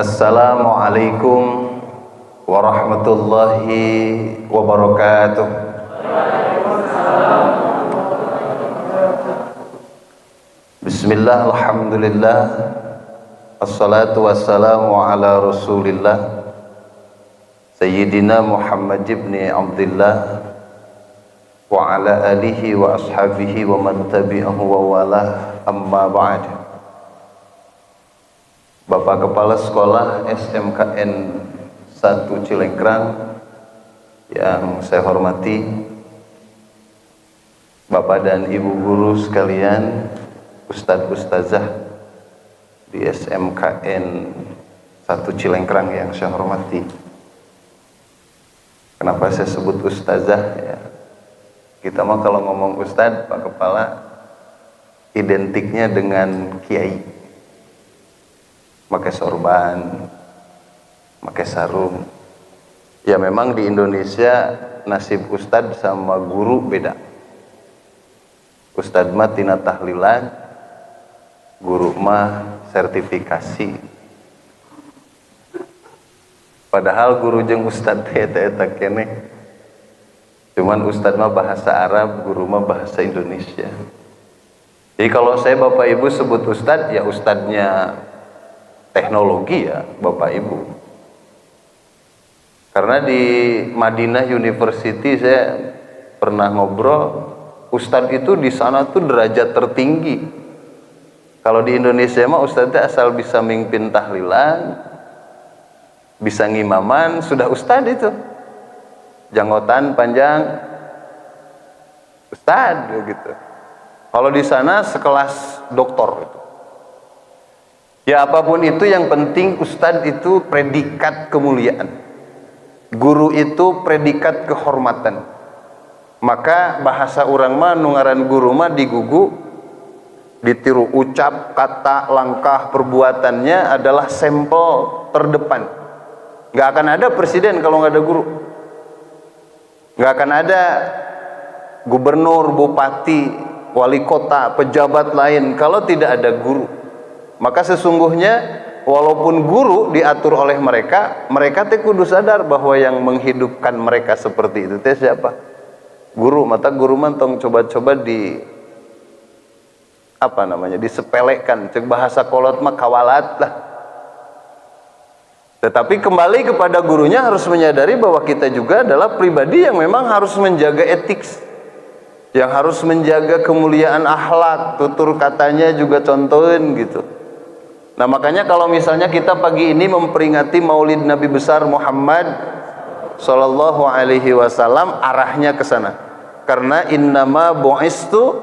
Assalamualaikum warahmatullahi wabarakatuh. Bismillah, alhamdulillah, assalatu wassalamu ala rasulillah Sayyidina Muhammad ibn Abdullah wa ala alihi wa ashabihi wa man tabi'ahu wa walah, amma ba'd. Bapak Kepala Sekolah SMKN 1 Cilengkrang yang saya hormati, Bapak dan Ibu guru sekalian, Ustadz Ustazah di SMKN 1 Cilengkrang yang saya hormati. Kenapa saya sebut Ustazah ya? Kita mah kalau ngomong Ustadz, Pak Kepala, identiknya dengan Kiai, pakai sorban, pakai sarung. Ya memang di Indonesia nasib Ustadz sama guru beda. Ustadz mah tina tahlilan, guru mah sertifikasi. Padahal guru jeung Ustadz eta keneh. Cuman Ustadz mah bahasa Arab, guru mah bahasa Indonesia. Jadi kalau saya Bapak Ibu sebut Ustadz, ya Ustadznya teknologi ya Bapak Ibu. Karena di Madinah University saya pernah ngobrol, Ustadz itu di sana tuh derajat tertinggi. Kalau di Indonesia mah Ustadznya asal bisa mimpin tahlilan, bisa ngimaman, sudah Ustadz itu. Janggotan panjang, Ustadz gitu. Kalau di sana sekelas doktor gitu. Ya apapun itu, yang penting Ustadz itu predikat kemuliaan, guru itu predikat kehormatan. Maka bahasa urang mah nungaran guru mah digugu, ditiru ucap, kata, langkah, perbuatannya adalah sampel terdepan. Gak akan ada presiden kalau gak ada guru. Gak akan ada gubernur, bupati, wali kota, pejabat lain kalau tidak ada guru. Maka sesungguhnya walaupun guru diatur oleh mereka, mereka teh kudu sadar bahwa yang menghidupkan mereka seperti itu teh siapa? Guru. Mata guru mantong coba-coba disepelekan. Cek bahasa kolot mah kawalat lah. Tetapi kembali kepada gurunya harus menyadari bahwa kita juga adalah pribadi yang memang harus menjaga etik, yang harus menjaga kemuliaan akhlak, tutur katanya juga contohin gitu. Nah makanya kalau misalnya kita pagi ini memperingati Maulid Nabi besar Muhammad Sallallahu Alaihi Wasallam, arahnya ke sana. Karena innama bu'istu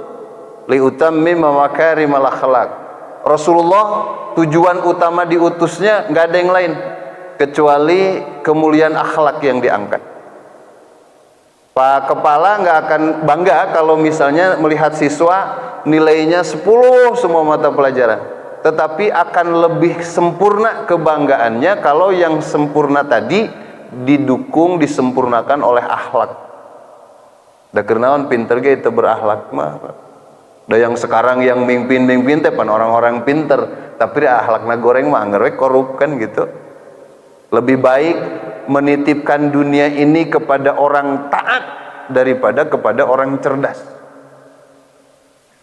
liutammima makarimal akhlaq. Rasulullah tujuan utama diutusnya nggak ada yang lain kecuali kemuliaan akhlak yang diangkat. Pak Kepala nggak akan bangga kalau misalnya melihat siswa nilainya 10 semua mata pelajaran, tetapi akan lebih sempurna kebanggaannya kalau yang sempurna tadi didukung, disempurnakan oleh akhlak. Da kenaon pinter ge teu berakhlak mah. Da yang sekarang yang mimpin teh pan orang-orang pinter, tapi akhlakna goreng mah anggar we korup kan gitu. Lebih baik menitipkan dunia ini kepada orang taat daripada kepada orang cerdas.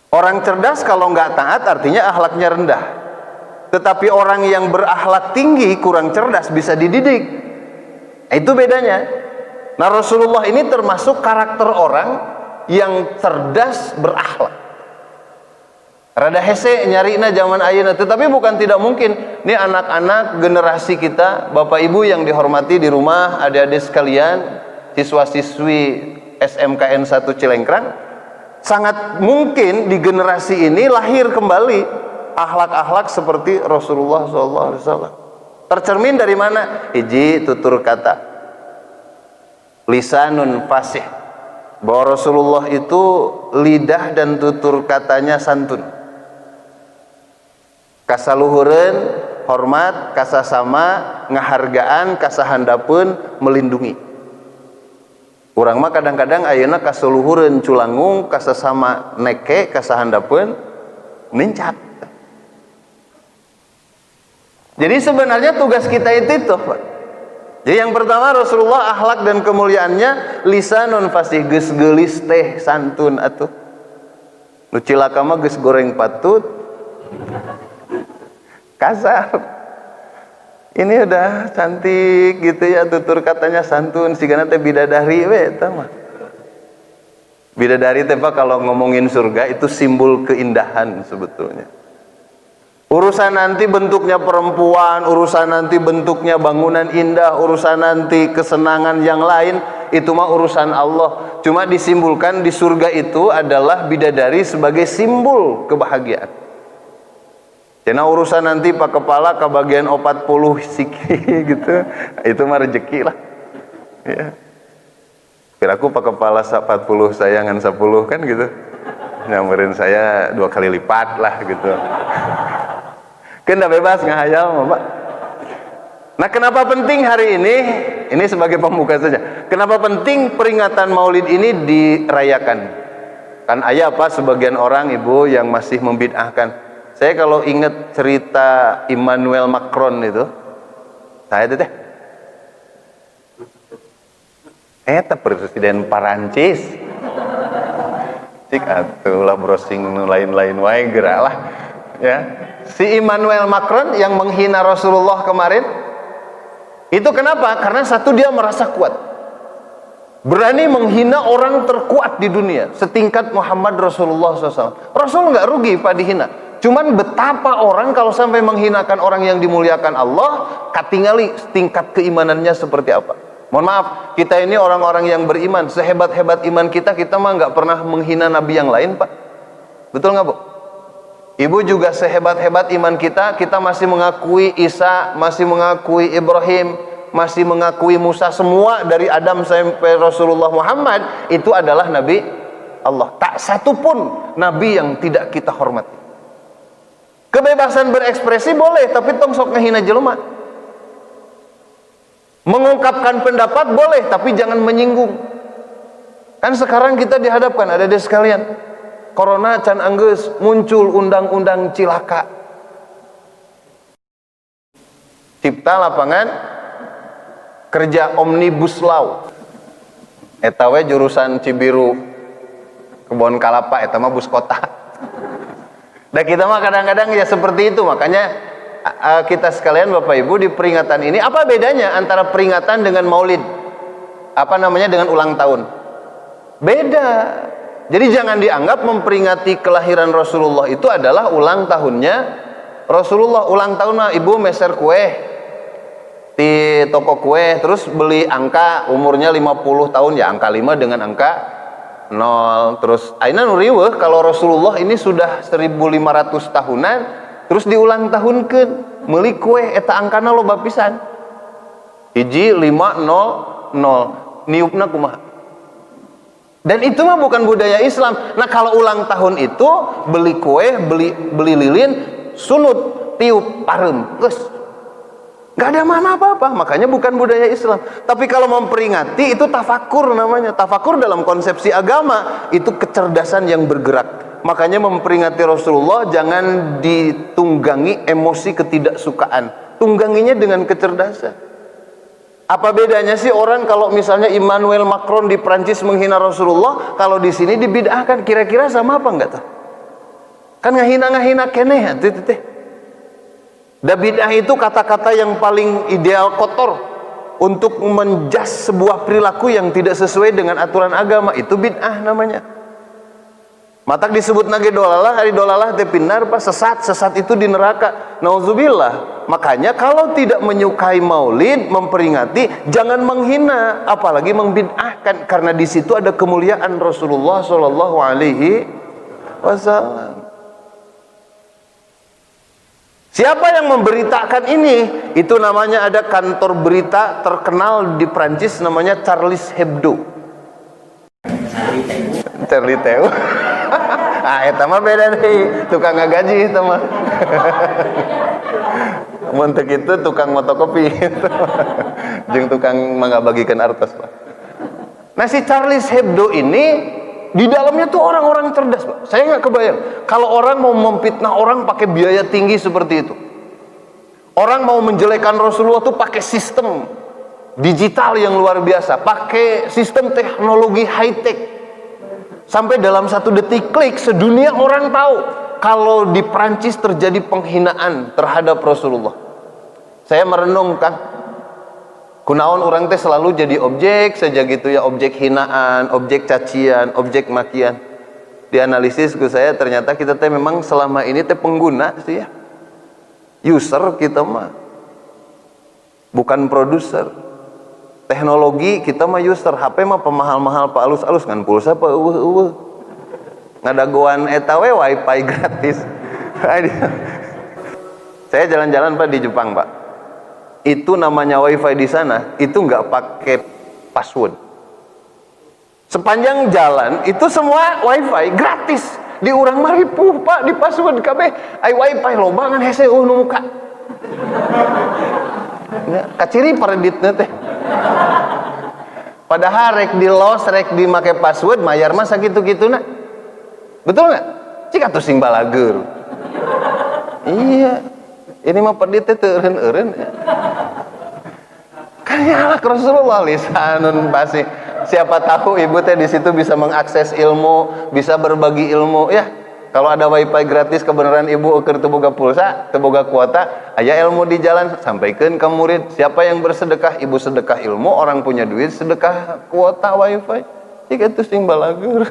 Orang cerdas kalau nggak taat artinya akhlaknya rendah. Tetapi orang yang berakhlak tinggi kurang cerdas bisa dididik. Itu bedanya. Nah Rasulullah ini termasuk karakter orang yang cerdas berakhlak. Rada hese nyarina zaman ayeuna, tetapi bukan tidak mungkin. Ini anak-anak generasi kita, Bapak Ibu yang dihormati di rumah, adik-adik sekalian, siswa-siswi SMKN 1 Cilengkrang, sangat mungkin di generasi ini lahir kembali akhlak-akhlak seperti Rasulullah SAW. Tercermin dari mana? Hiji, tutur kata, lisanun fasih, bahwa Rasulullah itu lidah dan tutur katanya santun. Kasaluhureun, hormat, kasasama, ngahargaan, kasahandapeun, melindungi. Urang mah kadang-kadang ayeuna kasuluhureun culangung, kasasama neke, kasahandapeun, mencat. Jadi sebenarnya tugas kita itu Pak. Jadi yang pertama Rasulullah akhlak dan kemuliaannya lisanun fasih, geus geulis teh santun atuh. Nu cilaka mah geus goreng patut kasar. Ini udah cantik gitu ya, tutur katanya santun, sigana teh bidadari we eta mah. Bidadari teh Pak kalau ngomongin surga itu simbol keindahan sebetulnya. Urusan nanti bentuknya perempuan, urusan nanti bentuknya bangunan indah, urusan nanti kesenangan yang lain, itu mah urusan Allah. Cuma disimbolkan di surga itu adalah bidadari sebagai simbol kebahagiaan. Karena urusan nanti Pak Kepala ke bagian 40 siki gitu, itu mah rezeki lah. Ya. Kiraku Pak Kepala 40 sayangan 10 kan gitu. Nyamperin saya 2 kali lipat lah gitu. Kan udah bebas ngahayal Pak. Nah kenapa penting hari ini? Ini sebagai pembuka saja. Kenapa penting peringatan Maulid ini dirayakan? Kan ayah apa sebagian orang ibu yang masih membid'ahkan. Saya kalau ingat cerita Emmanuel Macron itu, saya teh presiden Perancis. Cik atulah browsing lain-lain wae gerak lah. Ya. Si Emmanuel Macron yang menghina Rasulullah kemarin, itu kenapa? Karena satu dia merasa kuat, berani menghina orang terkuat di dunia setingkat Muhammad Rasulullah SAW. Rasul nggak rugi Pak dihina. Cuman betapa orang kalau sampai menghinakan orang yang dimuliakan Allah, katingali tingkat keimanannya seperti apa. Mohon maaf, kita ini orang-orang yang beriman, sehebat-hebat iman kita mah nggak pernah menghina nabi yang lain Pak. Betul nggak Bu? Ibu juga sehebat-hebat iman kita masih mengakui Isa, masih mengakui Ibrahim, masih mengakui Musa, semua dari Adam sampai Rasulullah Muhammad itu adalah nabi Allah. Tak satu pun nabi yang tidak kita hormati. Kebebasan berekspresi boleh, tapi tong sok ngehina jelema. Mengungkapkan pendapat boleh, tapi jangan menyinggung. Kan sekarang kita dihadapkan, ada des sekalian, corona can anggeus muncul undang-undang cilaka. Cipta lapangan kerja omnibus law. Eta we jurusan Cibiru Kebon Kalapa, eta mah bus kota. Dan kita mah kadang-kadang ya seperti itu. Makanya kita sekalian Bapak Ibu di peringatan ini, apa bedanya antara peringatan dengan maulid? Apa namanya dengan ulang tahun? Beda. Jadi jangan dianggap memperingati kelahiran Rasulullah itu adalah ulang tahunnya Rasulullah. Ulang tahun mah ibu meser kue di toko kue, terus beli angka umurnya 50 tahun, ya angka 5 dengan angka 0. Terus aina nu riweuh kalau Rasulullah ini sudah 1500 tahunan terus diulang tahunkeun, meuli kue eta angkana loba pisan. Hiji 500 niupna kumaha? Dan itu mah bukan budaya Islam. Nah kalau ulang tahun itu beli kue, beli lilin, sunut, tiup, parem, geus. Gak ada mana apa-apa, makanya bukan budaya Islam. Tapi kalau memperingati itu tafakur namanya. Tafakur dalam konsepsi agama itu kecerdasan yang bergerak. Makanya memperingati Rasulullah jangan ditunggangi emosi ketidaksukaan, tungganginya dengan kecerdasan. Apa bedanya sih orang kalau misalnya Emmanuel Macron di Prancis menghina Rasulullah, kalau di sini dibid'ahkan, kira-kira sama apa enggak tuh? Kan ngahina keneh teh. Dan bid'ah itu kata-kata yang paling ideal kotor untuk menjas sebuah perilaku yang tidak sesuai dengan aturan agama, itu bid'ah namanya. Matak disebut nage dolalah, hari dolalah teh pinar pas sesat itu di neraka. Nauzubillah. Makanya kalau tidak menyukai maulid, memperingati, jangan menghina, apalagi membid'ahkan, karena di situ ada kemuliaan Rasulullah sallallahu alaihi wasallam. Siapa yang memberitakan ini? Itu namanya ada kantor berita terkenal di Prancis namanya Charles Hebdo. Charlie Theo. Ah, eta mah beda nih, tukang ngagaji eta mah. Muntek itu tukang motokopi. Jeung tukang manggabagikan artos, Pak. Nah, si Charles Hebdo ini di dalamnya tuh orang-orang cerdas, Pak. Saya nggak kebayang kalau orang mau memfitnah orang pakai biaya tinggi seperti itu. Orang mau menjelekkan Rasulullah tuh pakai sistem digital yang luar biasa, pakai sistem teknologi high tech. Sampai dalam 1 detik klik sedunia orang tahu kalau di Prancis terjadi penghinaan terhadap Rasulullah. Saya merenungkan, kunaon orang teh selalu jadi objek saja gitu ya, objek hinaan, objek cacian, objek makian. Dianalisis ke saya, ternyata kita teh memang selama ini teh pengguna sih ya, user kita mah, bukan produser. Teknologi kita mah user, HP mah pemahal-mahal pak alus-alus kan, pulsa pak ngadaguan eta we wifi gratis. Saya jalan-jalan pak di Jepang pak, itu namanya wifi di sana itu nggak pakai password. Sepanjang jalan itu semua wifi gratis. Di urang mah ripuh pak di password kabeh. Ai wifi loba ngan hese nu muka. Ya, kaciri pareditna teh. Padahal rek di los, rek di make password mayar mah sakitu-kituna. Betul nggak? Cik atuh sing balagur. Iya. Ini mah pedit teh teu eureun-eureun. Kan nyalak Rasulullah lisanun basi. Siapa tahu ibu teh di situ bisa mengakses ilmu, bisa berbagi ilmu ya. Kalau ada wifi gratis kebenaran ibu keur teu boga pulsa, teu boga kuota, aya ilmu di jalan sampaikan ke murid. Siapa yang bersedekah, ibu sedekah ilmu, orang punya duit sedekah kuota wifi. Jika itu sing balagur.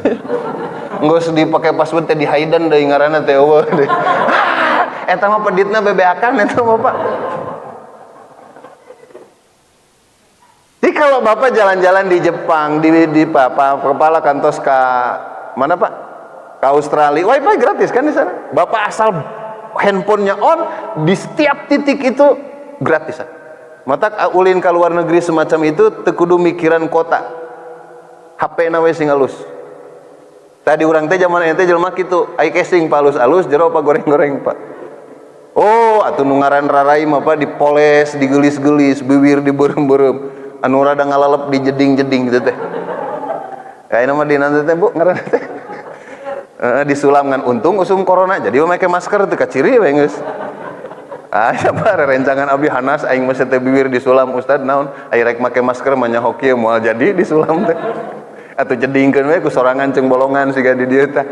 Enggeus dipake password teh di haidan deui ngaranna teh eueuh deui. Eta mah peditna bebeakan eta mah Pak. Jadi kalau Bapak jalan-jalan di Jepang, di kepala kantos ke mana Pak? Ke Australia, wifi gratis kan di sana. Bapak asal handphonenya on, di setiap titik itu gratisan. Mata ulin ke luar negeri semacam itu, tekudu mikiran kota. HP na we sing alus. Tadi urang teh zaman ente jelema kitu, ai casing palus-alus jero apa goreng-goreng Pak. Oh, atuh nu ngaran rarai mah Pak dipoles, digelis-gelis, bibir diberem-berem, anu rada ngalalep dijeding-jeding gitu teh. Kayak nama di nanti teh Bu ngaran teh. Disulam ngan untung usum corona jadi make masker teu kaciri we geus. Siapa rencangan abi hanas aing mah teh bibir disulam Ustad naon aya rek make masker mah nyaho kieu moal jadi disulam teh. Atuh jedingkeun we ku sorangan ceung bolongan siga di dieu teh.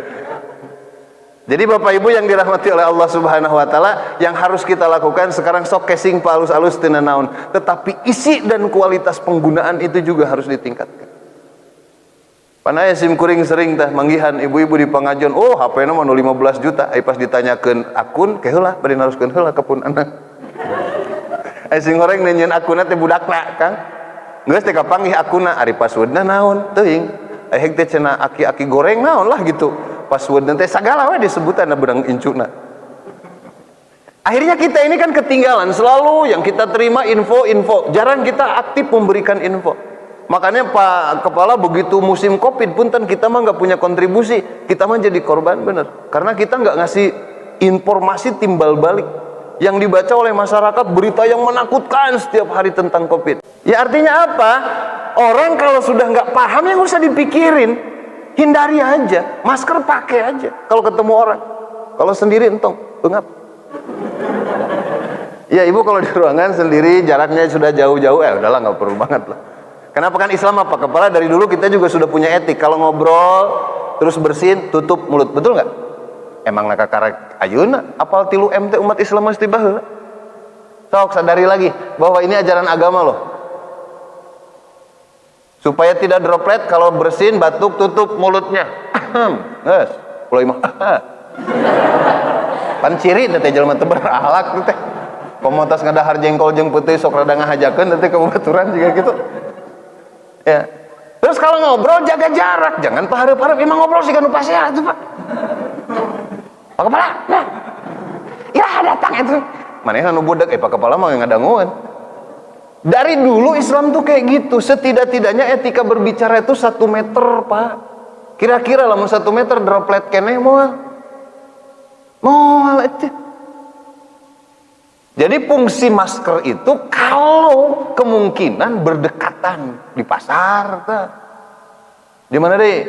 Jadi Bapak Ibu yang dirahmati oleh Allah Subhanahu wa taala, yang harus kita lakukan sekarang sok casing palus-alus teu naon, tetapi isi dan kualitas penggunaan itu juga harus ditingkatkan. Panaya sim kuring sering tah manggihan ibu-ibu di pengajian, oh HP-na mah 15 juta, ai pas ditanyakeun akun ke heula bari naruskeun heula ka pun anak. Ai sing goreng nanyeun akunna teh budakna, Kang. Geus teh kapanggih akunna, ari passwordna naon? Teuing. Ai heg teh cenah aki-aki goreng naon lah gitu. Passwordna teh sagala we disebutanna beurang incuna. Akhirnya kita ini kan ketinggalan, selalu yang kita terima info-info, jarang kita aktif memberikan info. Makanya Pak Kepala begitu musim Covid punten kita mah nggak punya kontribusi, kita mah jadi korban bener. Karena kita nggak ngasih informasi timbal balik yang dibaca oleh masyarakat, berita yang menakutkan setiap hari tentang Covid. Ya artinya apa? Orang kalau sudah nggak paham ya nggak usah dipikirin, hindari aja, masker pakai aja. Kalau ketemu orang, kalau sendiri entong, bengap. Ya ibu kalau di ruangan sendiri jaraknya sudah jauh-jauh, udahlah nggak perlu banget lah. Kenapa kan Islam apa? Kepala dari dulu kita juga sudah punya etik. Kalau ngobrol terus bersin, tutup mulut, betul nggak? Emang nak karek ayeuna apal 3M umat Islam mesti baheula. Sok sadari lagi bahwa ini ajaran agama loh. Supaya tidak droplet kalau bersin batuk tutup mulutnya. Geus, ulah imah. Pan ciri teh jelema teu berakhlak teh. Pemotos ngadahar jengkol jeung peuteui sok rada ngahajakeun teh kabaturan juga gitu. Ya. Terus kalau ngobrol jaga jarak, jangan pahareup-hareup. Emang ngobrol sih kan nu pasehat itu, Pak. Pak Kepala, nah. Ya datang itu. Manehna nu budak, Pak Kepala mah ngadangueun. Dari dulu Islam tuh kayak gitu. Setidak-tidaknya etika berbicara itu 1 meter, Pak. Kira-kira lamun 1 meter droplet keneh moal. Moal itu. Jadi fungsi masker itu kalau kemungkinan berdekatan di pasar, di mana deh?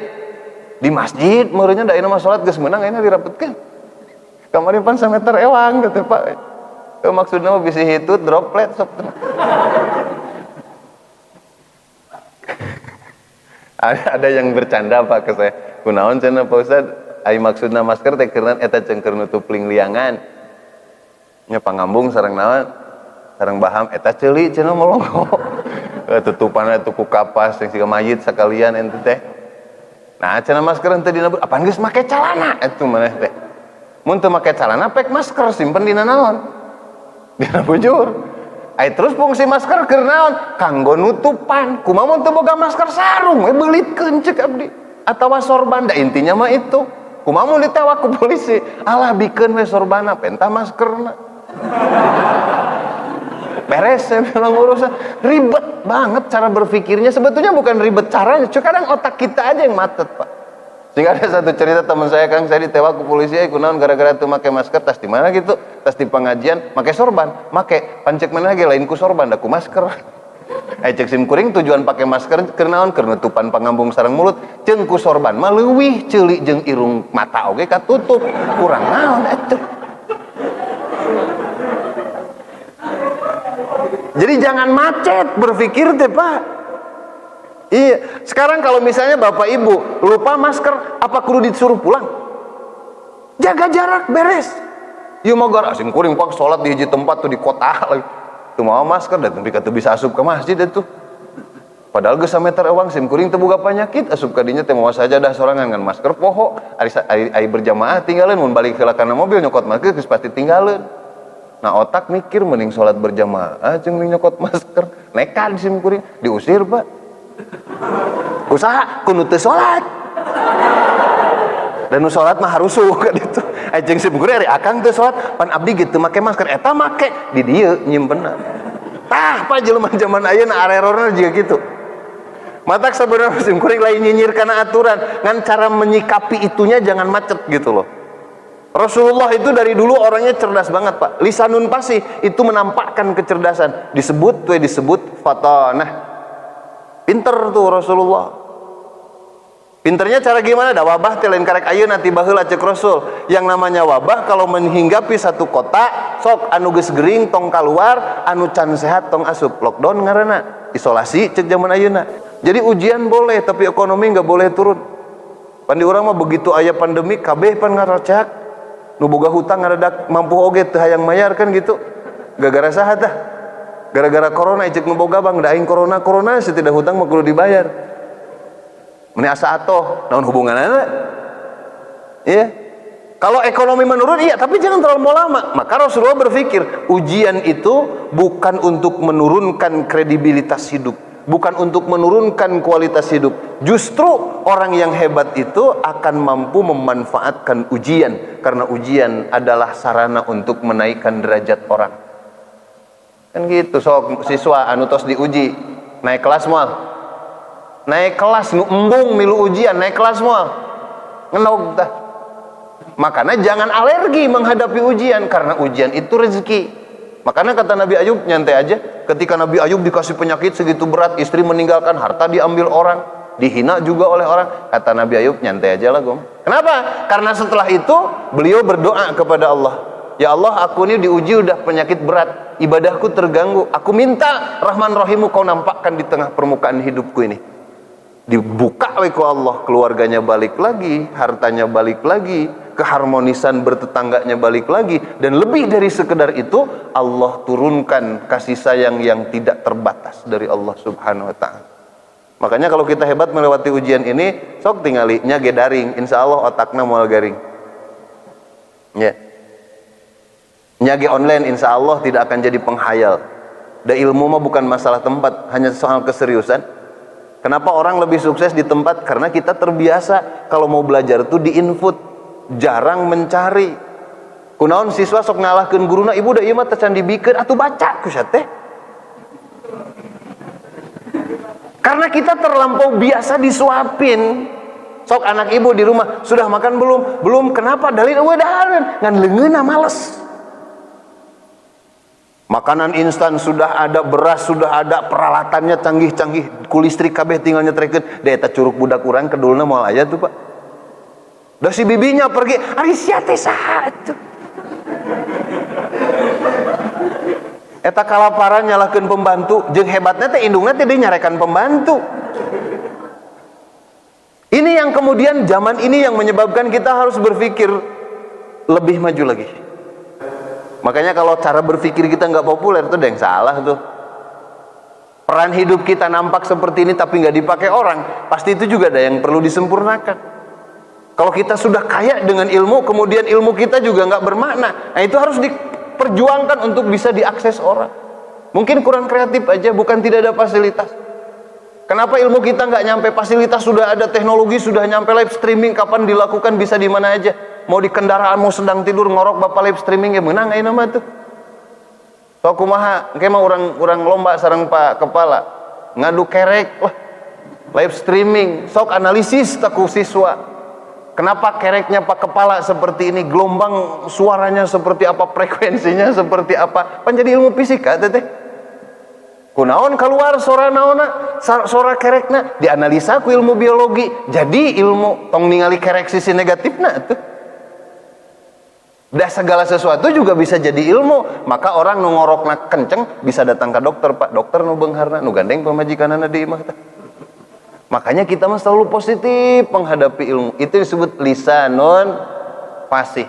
Di masjid, meureunnya da ayeuna mah salat geus meunang ayeuna dirapetkeun. Kamari pan 1 meter ewang gitu Pak. Maksudnya mah bisa hitut droplet sok. Ada yang bercanda Pak ke saya. Kunaon cenah Pak Ustad? Ai maksudna masker teh keureunan eta cengker nutup ling liangan. Nya pangambung sareng naon? Sareng baham eta ceuli cenah molongko. Tutupanna tuku kapas yang siga mayit sakalian ente teh. Nah cenah masker teh dina apaan geus make calana atuh maneh teh. Mun teu make calana pek masker simpen dina naon? Dina bujur. Ai terus fungsi masker keur naon? Kanggo nutupan. Kumaha mun teu boga masker sarung we beulitkeun ceuk abdi. Atawa sorban da intinya mah itu. Kumaha mun ditewak ku polisi? Alah bikeun we sorbana pentah maskerna. Beres saya bilang urusan ribet banget cara berpikirnya. Sebetulnya bukan ribet caranya, cuma kadang otak kita aja yang macet Pak. Sehingga ada satu cerita teman saya, Kang, saya ditewak ke polisi, kunaon gara-gara tuh make masker, tas di mana gitu, tas di pengajian, make sorban, make pancek mana lagi lain ku sorban, dah ku masker. Cek sim kuring tujuan pakai masker keur naon? Keur nutupan pangambung sareng mulut, ceung ku sorban mah leuwih ceuli jeung irung mata oge katutup. Kurang naon atuh. Jadi jangan macet berpikir teh Pak. Iya, sekarang kalau misalnya Bapak Ibu lupa masker, apa kudu disuruh pulang? Jaga jarak beres. Ieu mah gar asim kuring Pak salat di hiji tempat tuh di kota lagi. Tuh mau masker dan tapi kata bisa asup ke masjid itu. Padahal geus sameter euang sim kuring teu boga panyakit, asup ka dinya teh moal saja dah sorangan ngan masker poho. Ari berjamaah tinggalin mun balik heula kana mobil nyokot masker geus pasti tinggalin. Nah otak mikir mending sholat berjamaah jeung mending nyokot masker. Nekat sim kuring diusir Pak. Usaha kudu teu sholat. Dan nu sholat mah harusuh ka ditu. Jeung sim kuring ari akang teu sholat pan abdi gitu make masker eta make di dieu nyimpenna. Tah Pak jelema zaman ayeuna arerorna juga gitu. Matak sabenerna sim kuring lain nyinyir kana aturan, ngan cara menyikapi itunya jangan macet gitu loh. Rasulullah itu dari dulu orangnya cerdas banget Pak. Lisanun fasih itu menampakkan kecerdasan. Disebut fatanah. Pinter tuh Rasulullah. Pinternya cara gimana? Da wabah teh lain karek ayeuna tiba heula cek Rasul. Yang namanya wabah kalau menghinggapi satu kota, sok anu geus gering tong kaluar, anu can sehat tong asup. Lockdown ngaranna. Isolasi cek zaman ayeuna. Jadi ujian boleh tapi ekonomi enggak boleh turun. Pandi urang mah begitu aya pandemi kabeh pan ngarocak. Nu boga hutang ngadadak mampu oge teu hayang mayar kan gitu. Gara-gara saha tah? Gara-gara corona ejek nu boga bang da aing corona setidak hutang mah kudu dibayar. Meni asa atoh, naon hubunganana? Iya. Kalau ekonomi menurun iya, tapi jangan terlalu lama. Maka Rasulullah berpikir, ujian itu bukan untuk menurunkan kredibilitas hidup, bukan untuk menurunkan kualitas hidup. Justru orang yang hebat itu akan mampu memanfaatkan ujian, karena ujian adalah sarana untuk menaikkan derajat orang. Kan gitu. Sok siswa anu tos diuji naik kelas moal. Naik kelas nu embung milu ujian naik kelas moal. Ngenog tah. Makanya jangan alergi menghadapi ujian, karena ujian itu rezeki. Makanya kata Nabi Ayub, nyantai aja. Ketika Nabi Ayub dikasih penyakit segitu berat, istri meninggalkan, harta diambil orang, dihina juga oleh orang. Kata Nabi Ayub, nyantai aja lah gom. Kenapa? Karena setelah itu beliau berdoa kepada Allah. Ya Allah, aku ini diuji udah penyakit berat, ibadahku terganggu. Aku minta Rahman Rahimu kau nampakkan di tengah permukaan hidupku ini. Dibuka oleh Allah, keluarganya balik lagi, hartanya balik lagi, keharmonisan bertetangganya balik lagi, dan lebih dari sekedar itu Allah turunkan kasih sayang yang tidak terbatas dari Allah Subhanahu wa ta'ala. Makanya kalau kita hebat melewati ujian ini, sok tingali nyage daring, insya Allah otakna moal garing. Ya. Nyage online insya Allah tidak akan jadi penghayal. Da ilmu mah bukan masalah tempat, hanya soal keseriusan. Kenapa orang lebih sukses di tempat? Karena kita terbiasa kalau mau belajar tuh di-input, jarang mencari. Kunaon siswa sok ngalahkeun guruna, ibu da ieu mah tecan dibikeun atuh baca ku sia teh. Karena kita terlampau biasa disuapin. Sok anak ibu di rumah, sudah makan belum? Belum. Kenapa? Dalil eueuh dahareun, ngan leungeunna males. Makanan instan sudah ada, beras sudah ada, peralatannya canggih-canggih, ku listrik kabeh tinggal nyetrekeun. Da eta curug budak urang kedulna moal aya tuh, Pak. Da si bibinya pergi, ari sia teh saha atuh. Eta kalaparan nyalahkeun pembantu, jeung hebatnya teh indungna teh nyarekan pembantu. Ini yang kemudian zaman ini yang menyebabkan kita harus berpikir lebih maju lagi. Makanya kalau cara berpikir kita nggak populer tuh ada yang salah tuh. Peran hidup kita nampak seperti ini tapi nggak dipakai orang, pasti itu juga ada yang perlu disempurnakan. Kalau kita sudah kaya dengan ilmu, kemudian ilmu kita juga nggak bermakna, nah itu harus diperjuangkan untuk bisa diakses orang. Mungkin kurang kreatif aja, bukan tidak ada fasilitas. Kenapa ilmu kita nggak nyampe? Fasilitas sudah ada, teknologi sudah nyampe, live streaming kapan dilakukan, bisa di mana aja. Mau di kendaraan, mau sedang tidur ngorok bapak live streaming ya menang ayeuna mah tuh. So kumaha engke mah urang lomba sareng Pak Kepala ngadu kerek wah live streaming sok analisis taku siswa. Kenapa kereknya Pak Kepala seperti ini, gelombang suaranya seperti apa, frekuensinya seperti apa? Pan jadi ilmu fisika teh. Kunaon keluar suara naona, suara kerekna dianalisa ku ilmu biologi, jadi ilmu tong ningali kerek sisi negatifna tuh. Dah segala sesuatu juga bisa jadi ilmu. Maka orang nu ngorokna kenceng bisa datang ke dokter, Pak dokter nu beungharna nu gandeng pamajikanana di imah teh. Makanya kita mah selalu positif menghadapi ilmu. Itu disebut lisanun fasih.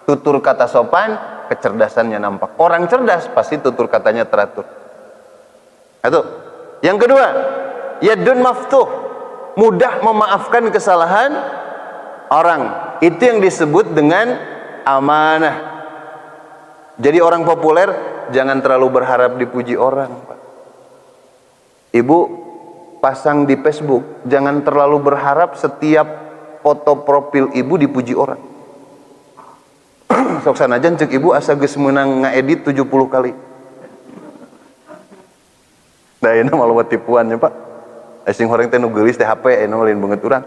Tutur kata sopan, kecerdasannya nampak. Orang cerdas pasti tutur katanya teratur. Itu. Yang kedua, yadun maftuh, mudah memaafkan kesalahan orang. Itu yang disebut dengan amanah. Jadi orang populer jangan terlalu berharap dipuji orang, Pak. Ibu pasang di Facebook, jangan terlalu berharap setiap foto profil ibu dipuji orang. Sok sanajan ceuk ibu asa geus meunang ngaedit 70 kali. Da ini malu tipuannya, Pak. Sing horeng teh nu geulis teh HP anu lain banget urang.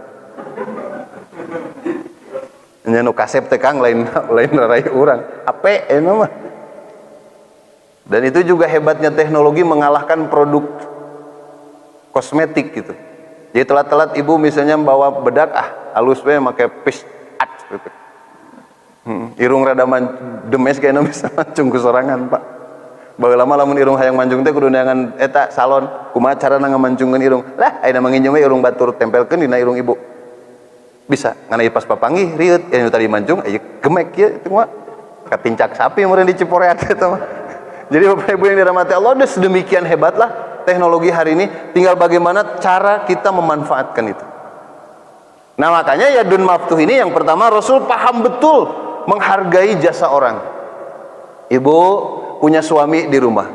Nya nu kasep teh Kang lain rarai urang. HP anu mah. Dan itu juga hebatnya teknologi mengalahkan produk kosmetik gitu. Jadi telat-telat ibu misalnya bawa bedak halus we make fish art gitu. Irung rada demes kayaknya bisa mancung ku sorangan, Pak. Baheula lama lamun irung hayang mancung teh kudu neangan eta salon. Kumaha carana ngamancungkeun irung? Lah ayeuna manginjung we irung batur tempelkeun dina irung ibu. Bisa ngana pas papanggih riut anu tadi mancung aya gemek ieu teh mah katincak sapi meureun di Ciporeat eta mah. Jadi Bapak Ibu yang dirahmati Allah, udah sedemikian hebatlah teknologi hari ini, tinggal bagaimana cara kita memanfaatkan itu. Nah makanya yadun maftuh ini yang pertama Rasul paham betul menghargai jasa orang. Ibu punya suami di rumah,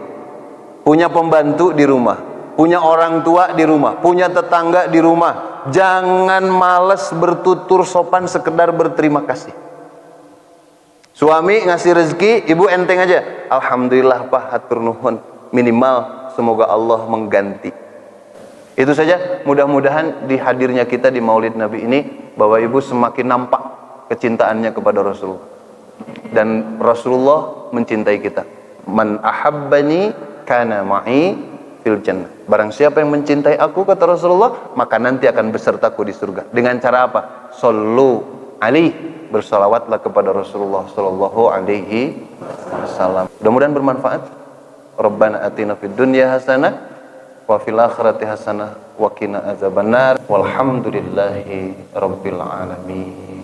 punya pembantu di rumah, punya orang tua di rumah, punya tetangga di rumah. Jangan males bertutur sopan, sekedar berterima kasih. Suami ngasih rezeki, ibu enteng aja. Alhamdulillah Pak, hatur nuhun. Minimal semoga Allah mengganti. Itu saja, mudah-mudahan di hadirnya kita di Maulid Nabi ini, bahwa ibu semakin nampak kecintaannya kepada Rasulullah. Dan Rasulullah mencintai kita. Man ahabbani kana ma'i fil jannah. Barang siapa yang mencintai aku, kata Rasulullah, maka nanti akan besertaku di surga. Dengan cara apa? Sallu alaihi, bersalawatlah kepada Rasulullah sallallahu alaihi wasallam. Mudah-mudahan bermanfaat. Rabbana atina fid dunya hasanah wa fil akhirati hasanah wa qina azabannar. Walhamdulillahi rabbil alamin.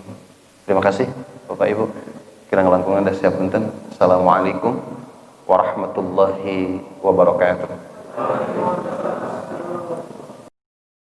Terima kasih Bapak Ibu. Kirang langkung Anda siap punten. Assalamualaikum warahmatullahi wabarakatuh.